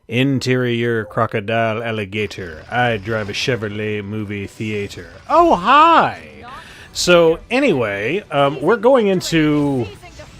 Interior crocodile alligator. I drive a Chevrolet movie theater. Oh, hi! So, anyway, we're going into...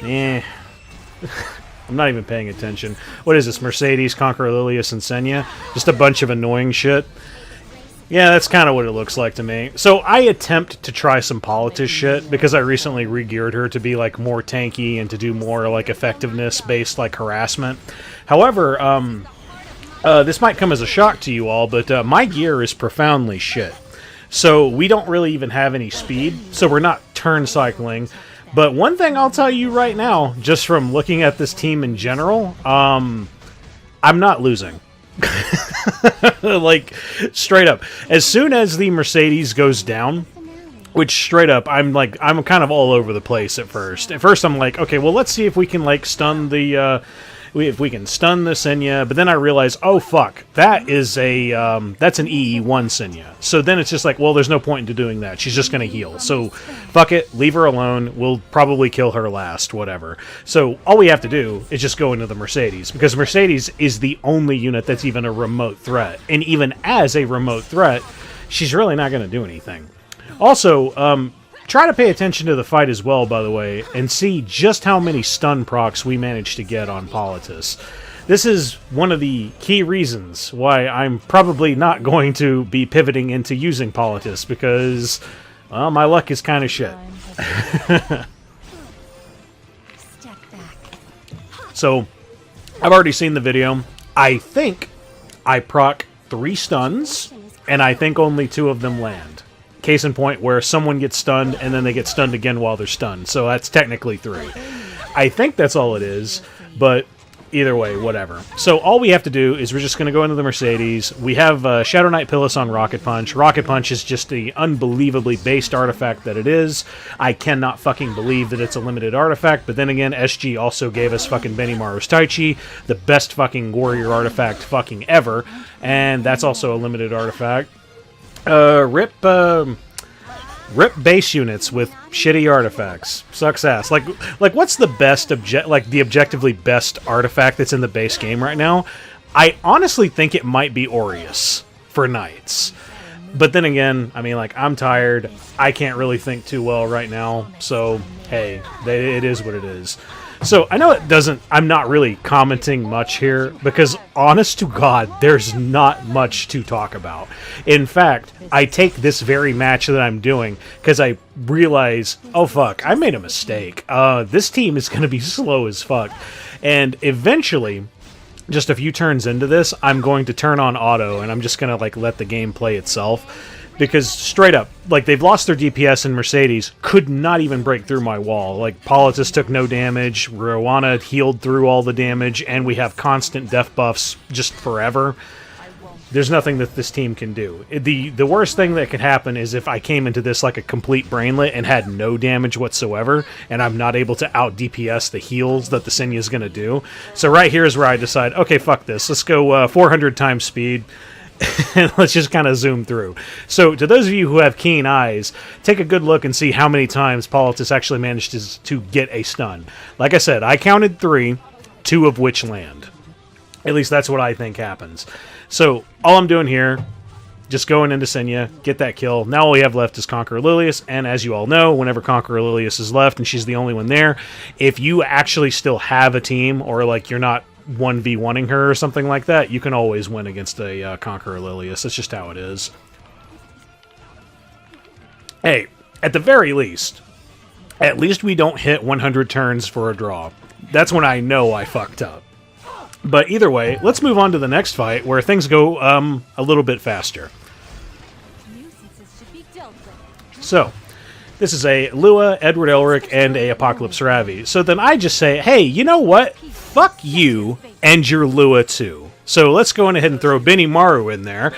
I'm not even paying attention. What is this? Mercedes, Conqueror, Lilias, and Senya? Just a bunch of annoying shit. Yeah, that's kind of what it looks like to me. So I attempt to try some Politis shit because I recently re-geared her to be like more tanky and to do more like effectiveness-based like harassment. However, this might come as a shock to you all, but my gear is profoundly shit. So we don't really even have any speed, so we're not turn cycling. But one thing I'll tell you right now, just from looking at this team in general, I'm not losing. Like, straight up. As soon as the Mercedes goes down, which straight up, I'm kind of all over the place at first. At first I'm like, okay, well, let's see if we can, like, stun the, if we can stun the Senya, but then I realize, oh fuck, that is a, that's an EE1 Senya. So then it's just like, well, there's no point into doing that. She's just gonna heal. So, fuck it, leave her alone. We'll probably kill her last, whatever. So, all we have to do is just go into the Mercedes, because Mercedes is the only unit that's even a remote threat. And even as a remote threat, she's really not gonna do anything. Also, try to pay attention to the fight as well, by the way, and see just how many stun procs we managed to get on Politis. This is one of the key reasons why I'm probably not going to be pivoting into using Politis, because, well, my luck is kind of shit. So, I've already seen the video. I think I proc 3 stuns, and I think only 2 of them land. Case in point, where someone gets stunned, and then they get stunned again while they're stunned. So that's technically 3. I think that's all it is, but either way, whatever. So all we have to do is we're just going to go into the Mercedes. We have Shadow Knight Pyllis on Rocket Punch. Rocket Punch is just the unbelievably based artifact that it is. I cannot fucking believe that it's a limited artifact, but then again, SG also gave us fucking Benimaru's Taichi, the best fucking warrior artifact fucking ever, and that's also a limited artifact. Rip base units with shitty artifacts. Sucks ass. Like what's the best the objectively best artifact that's in the base game right now? I honestly think it might be Aureus for knights. But then again, I mean, like, I'm tired. I can't really think too well right now. So, hey, it is what it is. So, I know I'm not really commenting much here, because, honest to God, there's not much to talk about. In fact, I take this very match that I'm doing, because I realize, oh fuck, I made a mistake. This team is going to be slow as fuck. And eventually, just a few turns into this, I'm going to turn on auto, and I'm just going to, like, let the game play itself. Because, straight up, like, they've lost their DPS, and Mercedes could not even break through my wall. Like, Politis took no damage, Roana healed through all the damage, and we have constant death buffs just forever. There's nothing that this team can do. The worst thing that could happen is if I came into this like a complete brainlet and had no damage whatsoever, and I'm not able to out-DPS the heals that the Senya is going to do. So right here is where I decide, okay, fuck this. Let's go 400 times speed. And let's just kind of zoom through. So, to those of you who have keen eyes, take a good look and see how many times Politis actually managed to get a stun. Like I said, I counted 3, 2 of which land. At least that's what I think happens. So, all I'm doing here, just going into Senya, get that kill. Now all we have left is Conqueror Lilias, and as you all know, whenever Conqueror Lilias is left, and she's the only one there, if you actually still have a team, or like you're not 1v1ing her or something like that, you can always win against a Conqueror Lilias. That's just how it is. Hey, at the very least, at least we don't hit 100 turns for a draw. That's when I know I fucked up. But either way, let's move on to the next fight, where things go a little bit faster. So, this is a Lua, Edward Elric, and a Apocalypse Ravi. So then I just say, hey, you know what? Fuck you and your Lua too. So let's go ahead and throw Benimaru in there.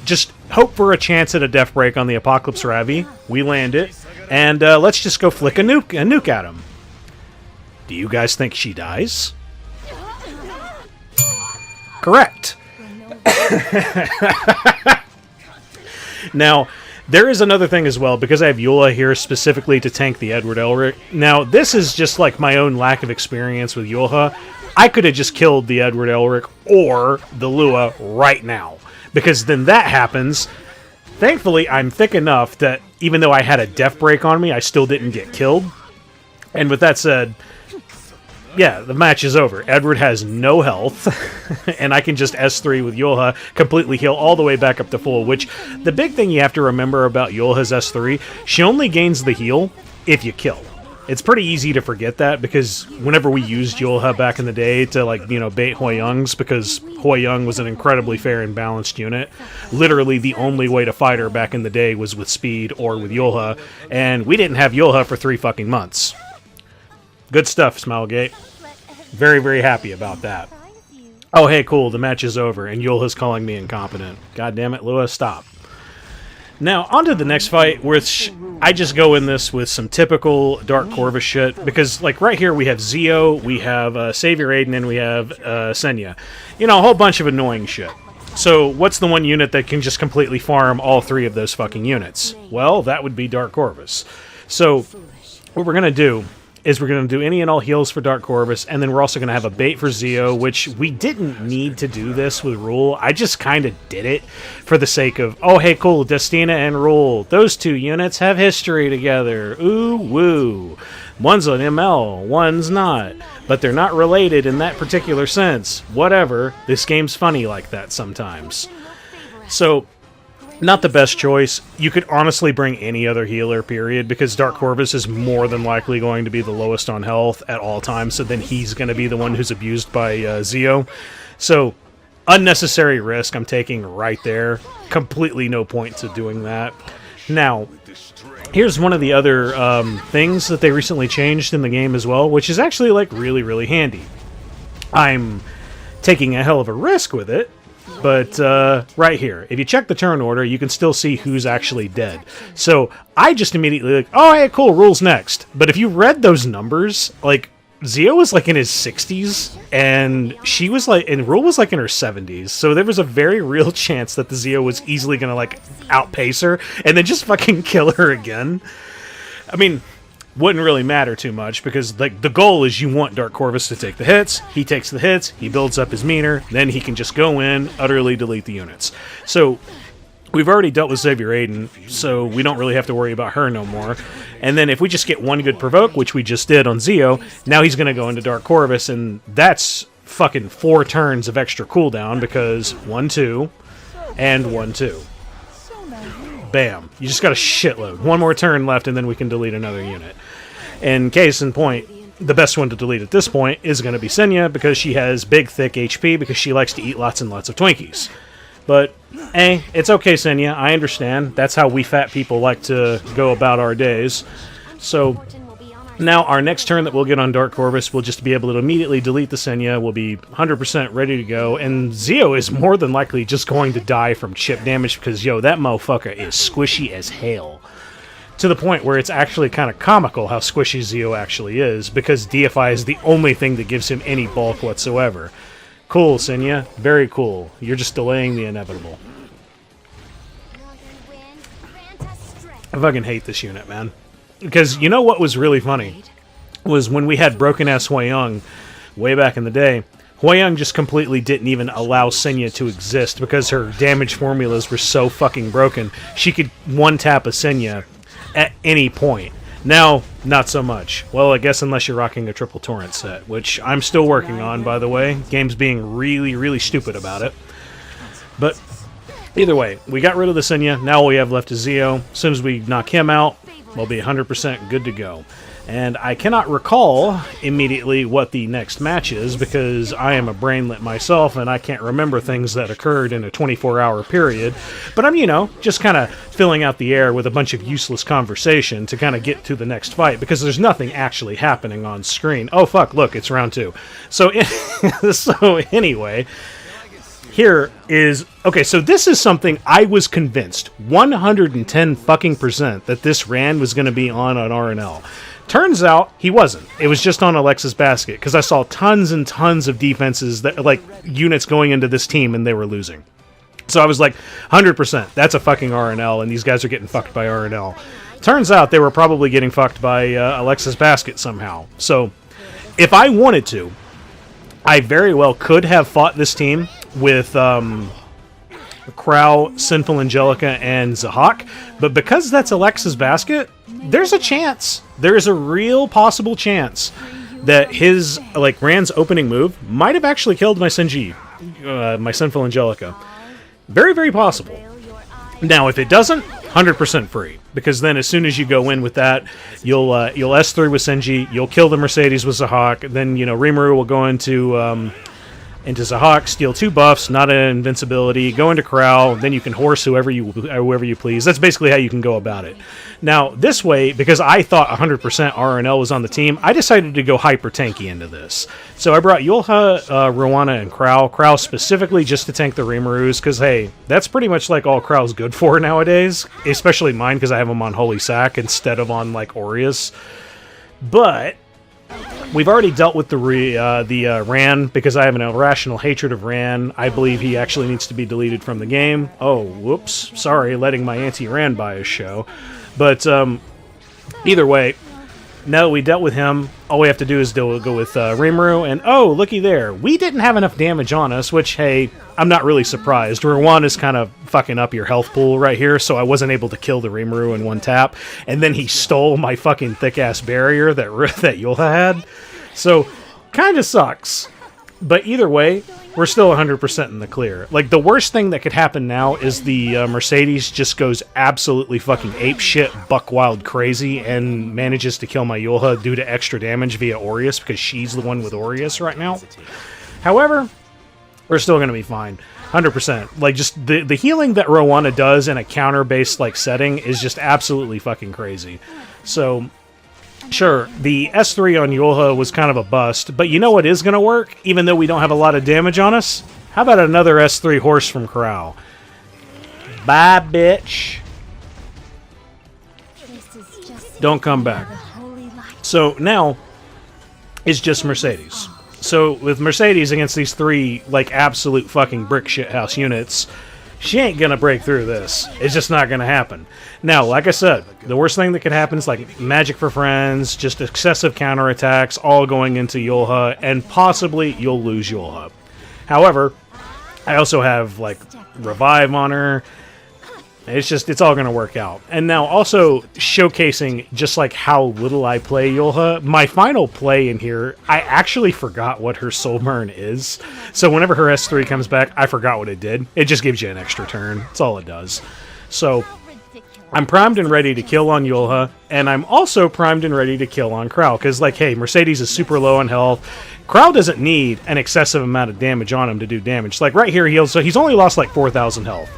Just hope for a chance at a death break on the Apocalypse Ravi. We land it. And let's just go flick a nuke at him. Do you guys think she dies? Correct. Now, there is another thing as well, because I have Yulha here specifically to tank the Edward Elric. Now, this is just like my own lack of experience with Yulha. I could have just killed the Edward Elric or the Lua right now. Because then that happens. Thankfully, I'm thick enough that even though I had a death break on me, I still didn't get killed. And with that said, yeah, the match is over. Edward has no health, and I can just S3 with Yulha, completely heal all the way back up to full, which, the big thing you have to remember about Yulha's S3, she only gains the heal if you kill. It's pretty easy to forget that, because whenever we used Yulha back in the day to, like, you know, bait Huoyungs, because Huoyung was an incredibly fair and balanced unit, literally the only way to fight her back in the day was with speed or with Yulha, and we didn't have Yulha for 3 fucking months. Good stuff, Smilegate. Very, very happy about that. Oh, hey, cool, the match is over, and Yulha's calling me incompetent. God damn it, Lua, stop. Now, on to the next fight, which I just go in this with some typical Dark Corvus shit, because, like, right here we have Zeo, we have Savior Adin, and we have Senya. You know, a whole bunch of annoying shit. So, what's the one unit that can just completely farm all 3 of those fucking units? Well, that would be Dark Corvus. So, what we're going to do is we're going to do any and all heals for Dark Corvus, and then we're also going to have a bait for Zeo, which we didn't need to do this with Ruele. I just kind of did it for the sake of, oh, hey, cool, Destina and Ruele. Those 2 units have history together. Ooh, woo. One's an ML, one's not. But they're not related in that particular sense. Whatever. This game's funny like that sometimes. So, not the best choice. You could honestly bring any other healer, period, because Dark Corvus is more than likely going to be the lowest on health at all times, so then he's going to be the one who's abused by Zeo. So, unnecessary risk I'm taking right there. Completely no point to doing that. Now, here's one of the other things that they recently changed in the game as well, which is actually, like, really, really handy. I'm taking a hell of a risk with it, but right here, if you check the turn order, you can still see who's actually dead. So I just immediately like, oh, hey, cool, Rule's next. But if you read those numbers, like, Zeo was like in his 60s, and she was like, and Ruele was like in her 70s. So there was a very real chance that the Zeo was easily gonna like outpace her and then just fucking kill her again. I mean, wouldn't really matter too much, because like the goal is you want Dark Corvus to take the hits. He takes the hits, he builds up his meter, then he can just go in, utterly delete the units. So we've already dealt with Savior Adin, so we don't really have to worry about her no more. And then if we just get one good provoke, which we just did on Zeo, now he's going to go into Dark Corvus, and that's fucking 4 turns of extra cooldown, because 1-2 and 1-2. Bam. You just got a shitload. One more turn left, and then we can delete another unit. And case in point, the best one to delete at this point is going to be Senya, because she has big, thick HP, because she likes to eat lots and lots of Twinkies. But, it's okay, Senya. I understand. That's how we fat people like to go about our days. So, now our next turn that we'll get on Dark Corvus, we'll just be able to immediately delete the Senya. We'll be 100% ready to go. And Zeo is more than likely just going to die from chip damage, because, yo, that motherfucker is squishy as hell. To the point where it's actually kind of comical how squishy Zeo actually is, because Deify is the only thing that gives him any bulk whatsoever. Cool, Senya. Very cool. You're just delaying the inevitable. I fucking hate this unit, man. Because you know what was really funny? Was when we had broken-ass Huoyung way back in the day, Huoyung just completely didn't even allow Senya to exist because her damage formulas were so fucking broken. She could one-tap a Senya at any point. Now, not so much. Well, I guess unless you're rocking a triple torrent set, which I'm still working on, by the way. Game's being really, really stupid about it. But either way, we got rid of the Senya. Now all we have left is Zeo. As soon as we knock him out, we'll be 100% good to go. And I cannot recall immediately what the next match is, because I am a brainlet myself and I can't remember things that occurred in a 24-hour period. But I'm, you know, just kind of filling out the air with a bunch of useless conversation to kind of get to the next fight, because there's nothing actually happening on screen. Oh, fuck, look, it's round 2. So, so anyway, here is... Okay, so this is something I was convinced 110 fucking % that this Rand was going to be on RNL. Turns out he wasn't. It was just on Alexa's basket, because I saw tons and tons of defenses, that like units going into this team, and they were losing. So I was like, 100%, that's a fucking RNL, and these guys are getting fucked by RNL. Turns out they were probably getting fucked by Alexa's basket somehow. So if I wanted to, I very well could have fought this team with Krau, Sinful Angelica, and Zahhak, but because that's Alexa's basket, there's a chance. There is a real possible chance that his, like, Rand's opening move might have actually killed my my Sinful Angelica. Very, very possible. Now, if it doesn't, 100% free, because then as soon as you go in with that, you'll S3 with Senji, you'll kill the Mercedes with Zahhak, then, you know, Rimuru will go into Zahhak, steal 2 buffs, not an invincibility, go into Krau, then you can horse whoever you please. That's basically how you can go about it. Now, this way, because I thought 100% RNL was on the team, I decided to go hyper tanky into this. So I brought Yulha, Roana, and Krau. Krau specifically just to tank the Rimurus, because, hey, that's pretty much like all Krau's good for nowadays, especially mine, because I have him on Holy Sack instead of on, like, Aureus. But we've already dealt with the Ran, because I have an irrational hatred of Ran. I believe he actually needs to be deleted from the game. Oh, whoops. Sorry, letting my anti-Ran bias show. But either way, now that we dealt with him, all we have to do is go with Rimuru, and oh, looky there. We didn't have enough damage on us, which, hey, I'm not really surprised. Roana's kind of fucking up your health pool right here, so I wasn't able to kill the Rimuru in one tap, and then he stole my fucking thick-ass barrier that Yulha had. So, kind of sucks. But either way, we're still 100% in the clear. Like, the worst thing that could happen now is the Mercedes just goes absolutely fucking apeshit, buck wild crazy, and manages to kill my Yulha due to extra damage via Aureus, because she's the one with Aureus right now. However, we're still going to be fine. 100%. Like, just the healing that Roana does in a counter-based, like, setting is just absolutely fucking crazy. So, sure, the S3 on Yulha was kind of a bust, but you know what is going to work, even though we don't have a lot of damage on us? How about another S3 horse from Krau? Bye, bitch. Don't come back. So now, it's just Mercedes. So with Mercedes against these 3, like, absolute fucking brick shithouse units, she ain't gonna break through this. It's just not gonna happen. Now, like I said, the worst thing that could happen is, like, magic for friends, just excessive counterattacks, all going into Yulha, and possibly you'll lose Yulha. However, I also have, like, revive on her. It's all gonna work out. And now, also showcasing just, like, how little I play Yulha, my final play in here, I actually forgot what her soul burn is. So whenever her S3 comes back, I forgot what it did. It just gives you an extra turn. That's all it does. So I'm primed and ready to kill on Yulha, and I'm also primed and ready to kill on Krau, because, like, hey, Mercedes is super low on health. Krau doesn't need an excessive amount of damage on him to do damage. Like, right here, he's only lost, like, 4,000 health.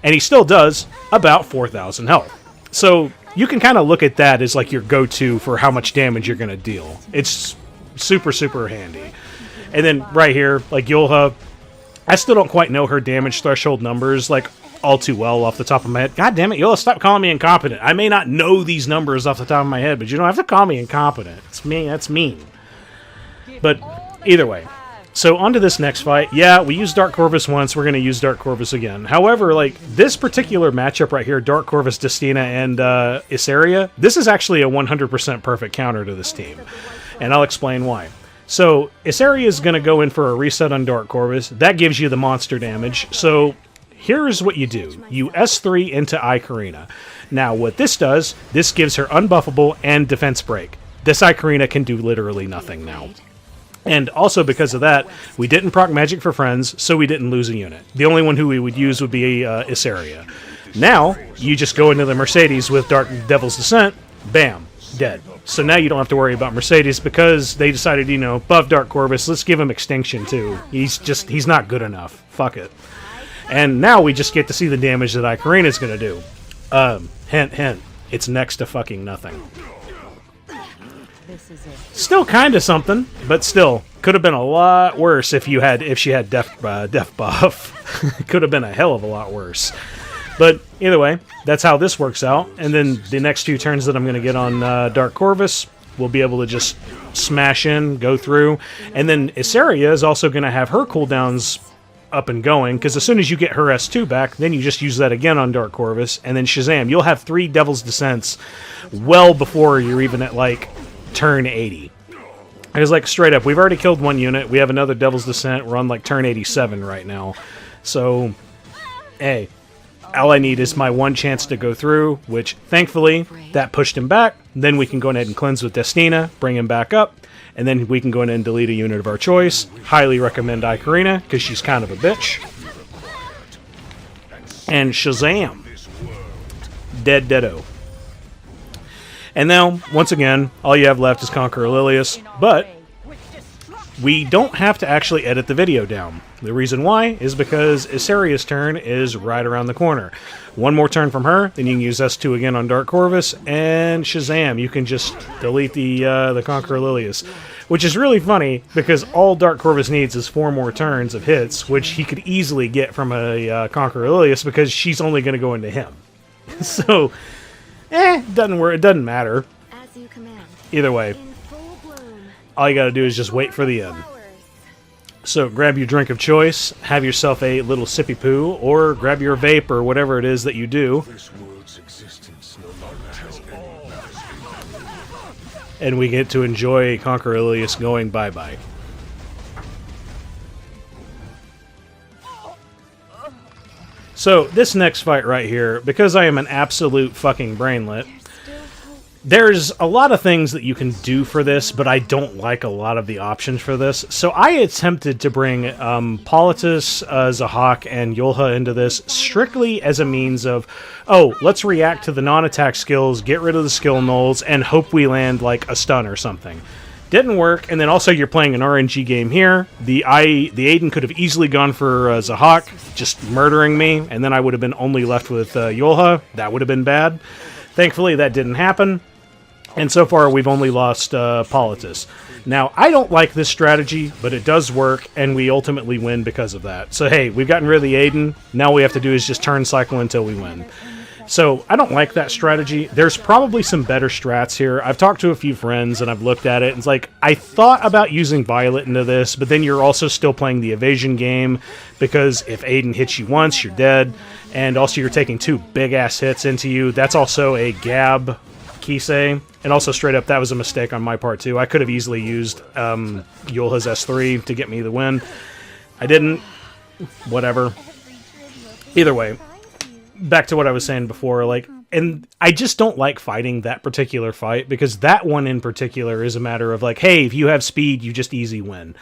And he still does about 4,000 health. So you can kind of look at that as, like, your go-to for how much damage you're going to deal. It's super, super handy. And then right here, like, Yulha, I still don't quite know her damage threshold numbers, like, all too well off the top of my head. God damn it, Yulha, stop calling me incompetent. I may not know these numbers off the top of my head, but you don't have to call me incompetent. It's me. That's mean. But either way. So on to this next fight. Yeah, we used Dark Corvus once. We're going to use Dark Corvus again. However, like, this particular matchup right here, Dark Corvus, Destina, and Iseria, this is actually a 100% perfect counter to this team. And I'll explain why. So Iseria is going to go in for a reset on Dark Corvus. That gives you the monster damage. So here's what you do. You S3 into ae-KARINA. Now, what this does, this gives her unbuffable and defense break. This ae-KARINA can do literally nothing now. And also because of that, we didn't proc Magic for Friends, so we didn't lose a unit. The only one who we would use would be Iseria. Now, you just go into the Mercedes with Dark Devil's Descent, bam, dead. So now you don't have to worry about Mercedes because they decided, you know, buff Dark Corvus, let's give him Extinction too. He's not good enough. Fuck it. And now we just get to see the damage that ae-KARINA is going to do. Hint, hint. It's next to fucking nothing. Still kind of something, but still could have been a lot worse if she had death buff. Could have been a hell of a lot worse. But either way, that's how this works out. And then the next 2 turns that I'm going to get on Dark Corvus, we'll be able to just smash in, go through. And then Iseria is also going to have her cooldowns up and going, because as soon as you get her S2 back, then you just use that again on Dark Corvus, and then Shazam. You'll have 3 Devil's Descents well before you're even at, like, turn 80. I was like, straight up, we've already killed one unit. We have another Devil's Descent. We're on like turn 87 right now. So, hey, all I need is my one chance to go through, which thankfully that pushed him back. Then we can go ahead and cleanse with Destina, bring him back up, and then we can go ahead and delete a unit of our choice. Highly recommend ae-KARINA because she's kind of a bitch. And Shazam! Dead deado. And now, once again, all you have left is Conqueror Lilias, but we don't have to actually edit the video down. The reason why is because Iseria's turn is right around the corner. One more turn from her, then you can use S2 again on Dark Corvus, and Shazam, you can just delete the Conqueror Lilias. Which is really funny, because all Dark Corvus needs is 4 more turns of hits, which he could easily get from a Conqueror Lilias, because she's only going to go into him. So, it doesn't work. It doesn't matter. As you command. Either way, all you gotta do is just wait for the end. So grab your drink of choice, have yourself a little sippy poo, or grab your vape or whatever it is that you do. And we get to enjoy Conqueror Lilias going bye-bye. So, this next fight right here, because I am an absolute fucking brainlet, there's a lot of things that you can do for this, but I don't like a lot of the options for this. So I attempted to bring Politis, Zahhak, and Yulha into this strictly as a means of, oh, let's react to the non-attack skills, get rid of the skill nulls, and hope we land like a stun or something. Didn't work, and then also you're playing an RNG game here. The Adin could have easily gone for Zahhak, just murdering me, and then I would have been only left with Yulha. That would have been bad. Thankfully, that didn't happen, and so far we've only lost Politis. Now, I don't like this strategy, but it does work, and we ultimately win because of that. So hey, we've gotten rid of the Adin. Now all we have to do is just turn cycle until we win. So, I don't like that strategy. There's probably some better strats here. I've talked to a few friends, and I've looked at it, and it's like, I thought about using Violet into this, but then you're also still playing the evasion game, because if Adin hits you once, you're dead, and also you're taking 2 big-ass hits into you. That's also a Gab Kise, and also straight up, that was a mistake on my part, too. I could have easily used Yulha's S3 to get me the win. I didn't. Whatever. Either way. Back to what I was saying before, like, and I just don't like fighting that particular fight, because that one in particular is a matter of, like, hey, if you have speed, you just easy win.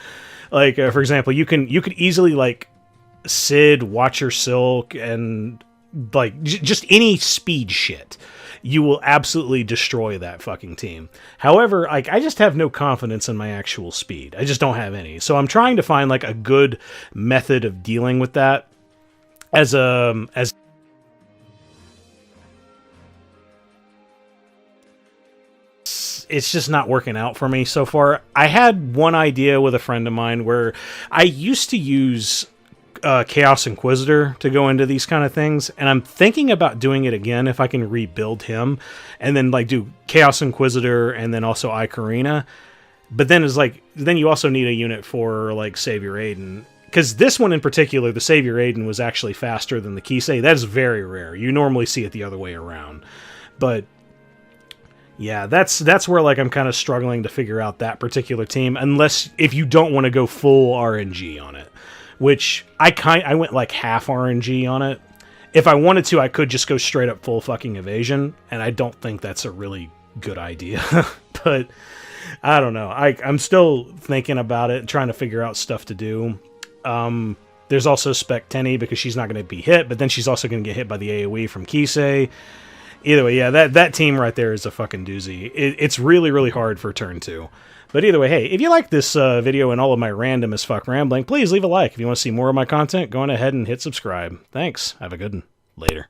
Like, for example, you could easily, like, Sid, Watcher Silk, and, like, just any speed shit. You will absolutely destroy that fucking team. However, like, I just have no confidence in my actual speed. I just don't have any. So I'm trying to find, like, a good method of dealing with that as it's just not working out for me so far. I had one idea with a friend of mine where I used to use Chaos Inquisitor to go into these kind of things, and I'm thinking about doing it again if I can rebuild him, and then like do Chaos Inquisitor and then also ae-KARINA. But then it's like, then you also need a unit for like Savior Adin. Because this one in particular, the Savior Adin was actually faster than the Kise. That is very rare. You normally see it the other way around. But yeah, that's where like I'm kind of struggling to figure out that particular team, unless if you don't want to go full RNG on it, which I went like half RNG on it. If I wanted to, I could just go straight up full fucking evasion, and I don't think that's a really good idea. But I don't know. I'm still thinking about it, trying to figure out stuff to do. There's also Spec Tenny because she's not going to be hit, but then she's also going to get hit by the AoE from Kise. Either way, yeah, that team right there is a fucking doozy. It's really, really hard for turn 2. But either way, hey, if you like this video and all of my random as fuck rambling, please leave a like. If you want to see more of my content, go on ahead and hit subscribe. Thanks. Have a good one. Later.